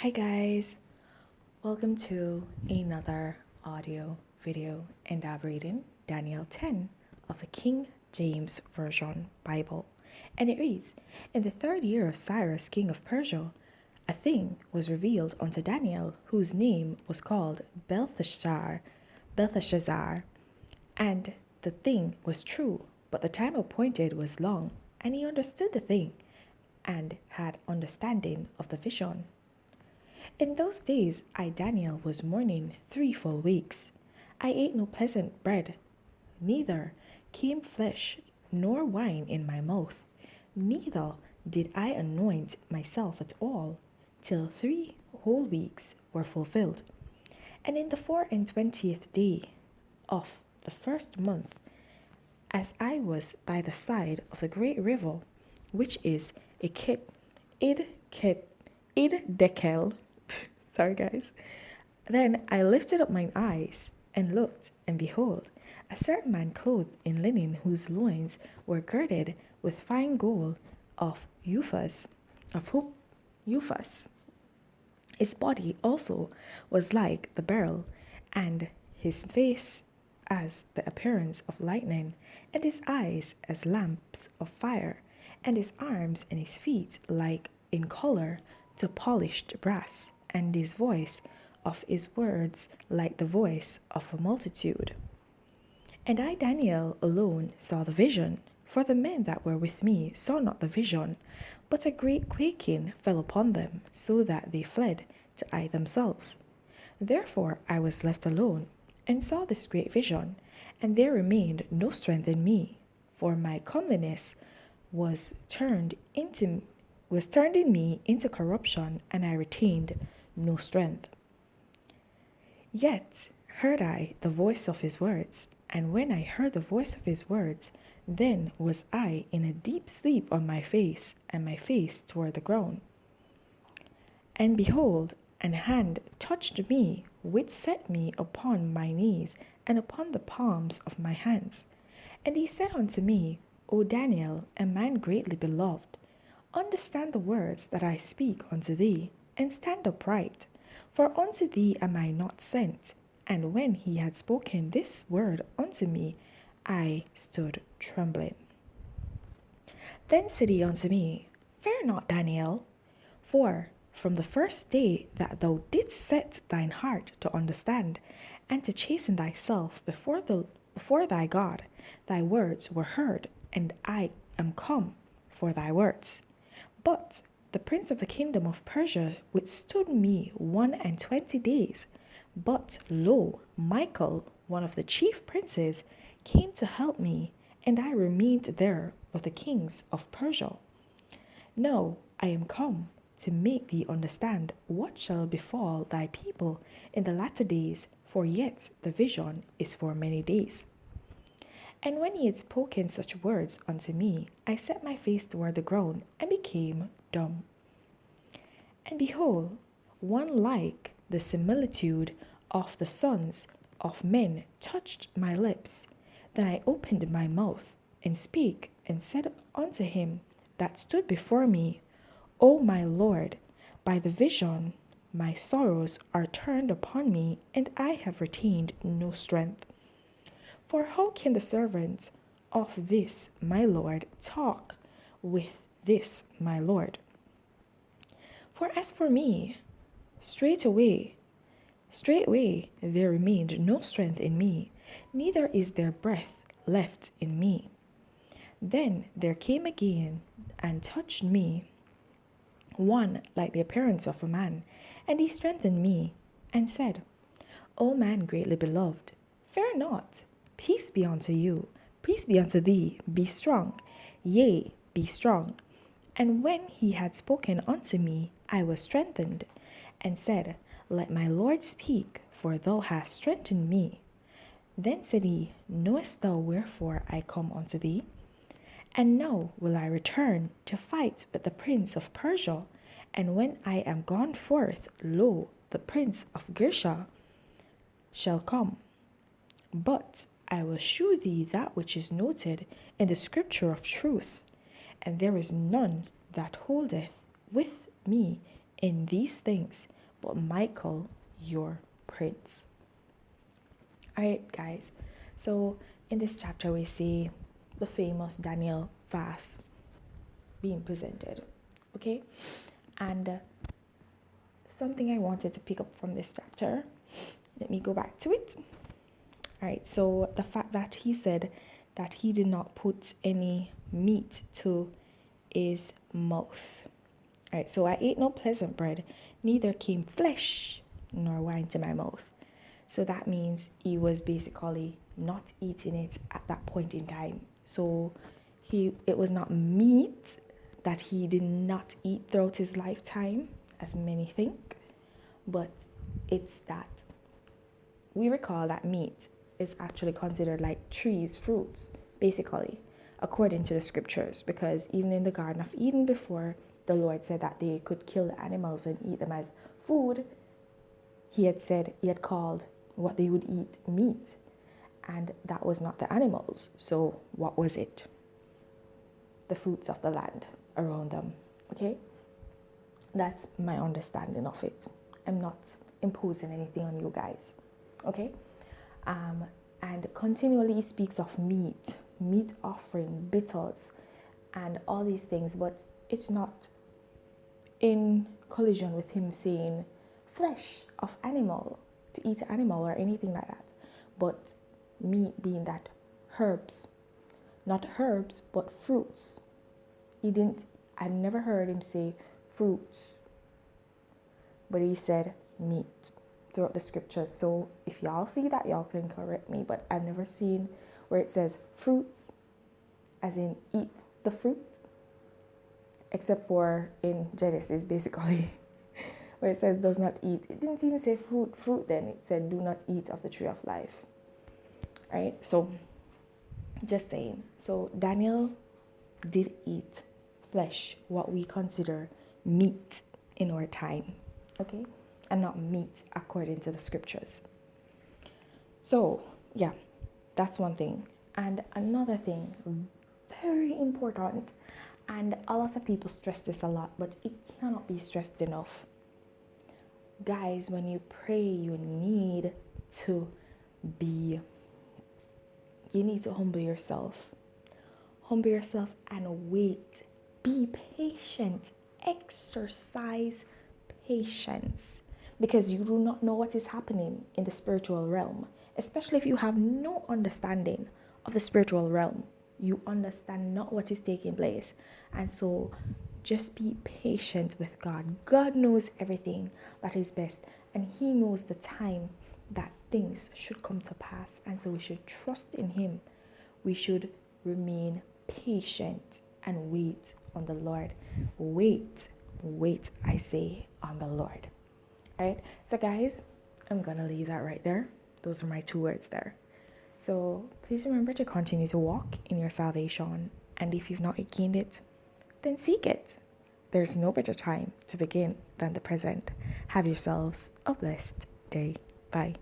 Hi guys, welcome to another audio video and I'm reading Daniel 10 of the King James Version Bible. And it reads, In the 3rd year of Cyrus, king of Persia, a thing was revealed unto Daniel, whose name was called Belteshazzar. And the thing was true, but the time appointed was long, and he understood the thing, and had understanding of the vision. In those days I, Daniel, was mourning 3 full weeks. I ate no pleasant bread, neither came flesh nor wine in my mouth, neither did I anoint myself at all, till 3 whole weeks were fulfilled. And in the 24th day of the 1st month, as I was by the side of the great river, which is Id Dekel, sorry guys. Then I lifted up mine eyes and looked, and behold, a certain man clothed in linen, whose loins were girded with fine gold of Uphaz. His body also was like the beryl, and his face as the appearance of lightning, and his eyes as lamps of fire, and his arms and his feet like in color to polished brass, and his voice of his words like the voice of a multitude. And I, Daniel, alone saw the vision, for the men that were with me saw not the vision, but a great quaking fell upon them, so that they fled to hide themselves. Therefore I was left alone, and saw this great vision, and there remained no strength in me, for my comeliness was turned in me into corruption, and I retained no strength. Yet heard I the voice of his words, and when I heard the voice of his words, then was I in a deep sleep on my face, and my face toward the ground. And behold, an hand touched me, which set me upon my knees, and upon the palms of my hands. And he said unto me, O Daniel, a man greatly beloved, understand the words that I speak unto thee, and stand upright. For unto thee am I not sent. And when he had spoken this word unto me, I stood trembling. Then said he unto me, Fear not, Daniel, for from the first day that thou didst set thine heart to understand, and to chasten thyself before thy God, thy words were heard, and I am come for thy words. But the prince of the kingdom of Persia withstood me 21 days. But lo, Michael, one of the chief princes, came to help me, and I remained there with the kings of Persia. Now I am come to make thee understand what shall befall thy people in the latter days, for yet the vision is for many days. And when he had spoken such words unto me, I set my face toward the ground and became dumb. And behold, one like the similitude of the sons of men touched my lips. Then I opened my mouth and spake, and said unto him that stood before me, O my Lord, by the vision my sorrows are turned upon me, and I have retained no strength. For how can the servants of this my Lord talk with this my Lord? For as for me, straightway there remained no strength in me, neither is there breath left in me. Then there came again and touched me one like the appearance of a man, and he strengthened me, and said, O man greatly beloved, fear not. Peace be unto you, peace be unto thee, be strong, yea, be strong. And when he had spoken unto me, I was strengthened, and said, Let my Lord speak, for thou hast strengthened me. Then said he, Knowest thou wherefore I come unto thee? And now will I return to fight with the prince of Persia, and when I am gone forth, lo, the prince of Girsha shall come. But I will shew thee that which is noted in the scripture of truth, and there is none that holdeth with me in these things, but Michael, your prince. Alright, guys. So in this chapter, we see the famous Daniel fast being presented. Okay? And something I wanted to pick up from this chapter, let me go back to it. Alright, so the fact that he said that he did not put any meat to his mouth. Alright, so I ate no pleasant bread, neither came flesh nor wine to my mouth. So that means he was basically not eating it at that point in time. So it was not meat that he did not eat throughout his lifetime, as many think, but it's that we recall that meat is actually considered like trees, fruits, basically, according to the scriptures, because even in the Garden of Eden, before the Lord said that they could kill the animals and eat them as food, he had called what they would eat meat, and that was not the animals. So what was it? The fruits of the land around them. Okay, that's my understanding of it. I'm not imposing anything on you guys. Okay, and continually he speaks of meat offering, bitters, and all these things, but it's not in collision with him saying flesh of animal, to eat animal or anything like that, but meat being that herbs, not herbs but fruits. I've never heard him say fruits, but he said meat throughout the scriptures. So if y'all see that, y'all can correct me, but I've never seen where it says fruits as in eat the fruit, except for in Genesis, basically, where it says does not eat. It didn't even say fruit then. It said do not eat of the tree of life. Right? So just saying. So Daniel did eat flesh, what we consider meat in our time. Okay? And not meat according to the scriptures. So yeah, that's one thing. And another thing, very important, and a lot of people stress this a lot, but it cannot be stressed enough. Guys, when you pray, you need to humble yourself. Humble yourself and wait. Be patient. Exercise patience. Because you do not know what is happening in the spiritual realm. Especially if you have no understanding of the spiritual realm. You understand not what is taking place. And so just be patient with God. God knows everything that is best. And he knows the time that things should come to pass. And so we should trust in him. We should remain patient and wait on the Lord. Wait, I say, on the Lord. All right. So guys, I'm going to leave that right there. Those are my 2 words there. So please remember to continue to walk in your salvation. And if you've not gained it, then seek it. There's no better time to begin than the present. Have yourselves a blessed day. Bye.